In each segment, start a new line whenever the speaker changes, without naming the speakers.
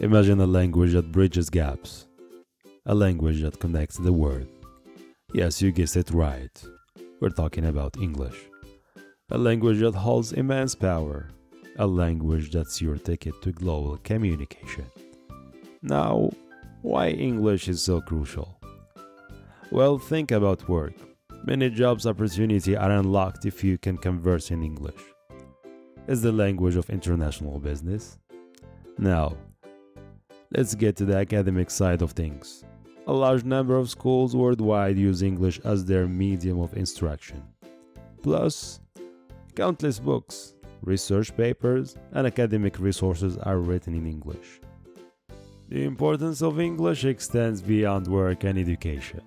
Imagine a language that bridges gaps, a language that connects the world. Yes, you guessed it right. We're talking about English. A language that holds immense power. A language that's your ticket to global communication. Now, why English is so crucial? Well, think about work. Many jobs opportunities are unlocked if you can converse in English. It's the language of international business. Now, let's get to the academic side of things. A large number of schools worldwide use English as their medium of instruction. Plus, countless books, research papers, and academic resources are written in English. The importance of English extends beyond work and education.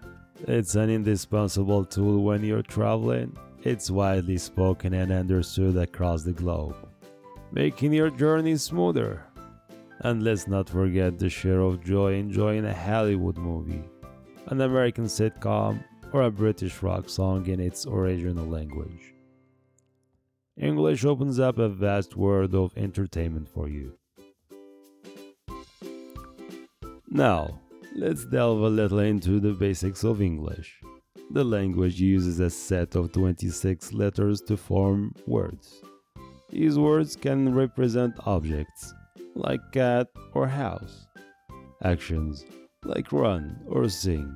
It's an indispensable tool when you're traveling. It's widely spoken and understood across the globe, making your journey smoother. And let's not forget the share of joy enjoying a Hollywood movie, an American sitcom, or a British rock song in its original language. English opens up a vast world of entertainment for you. Now, let's delve a little into the basics of English. The language uses a set of 26 letters to form words. These words can represent objects, like cat or house, actions, like run or sing,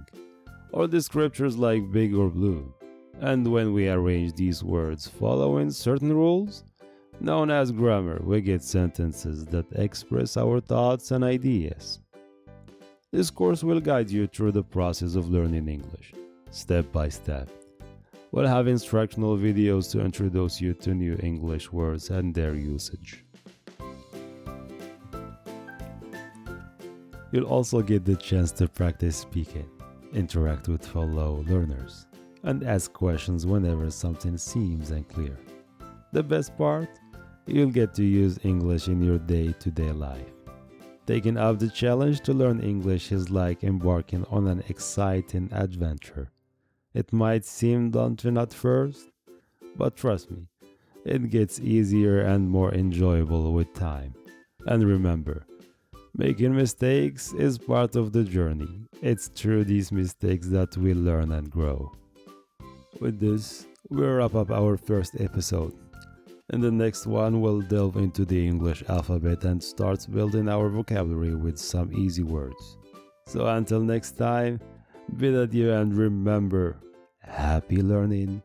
or descriptors like big or blue. And when we arrange these words following certain rules, known as grammar, we get sentences that express our thoughts and ideas. This course will guide you through the process of learning English, step by step. We'll have instructional videos to introduce you to new English words and their usage. You'll also get the chance to practice speaking, interact with fellow learners, and ask questions whenever something seems unclear. The best part? You'll get to use English in your day-to-day life. Taking up the challenge to learn English is like embarking on an exciting adventure. It might seem daunting at first, but trust me, it gets easier and more enjoyable with time. And remember, making mistakes is part of the journey. It's through these mistakes that we learn and grow. With this, we'll wrap up our first episode. In the next one, we'll delve into the English alphabet and start building our vocabulary with some easy words. So until next time, bid adieu and remember, happy learning!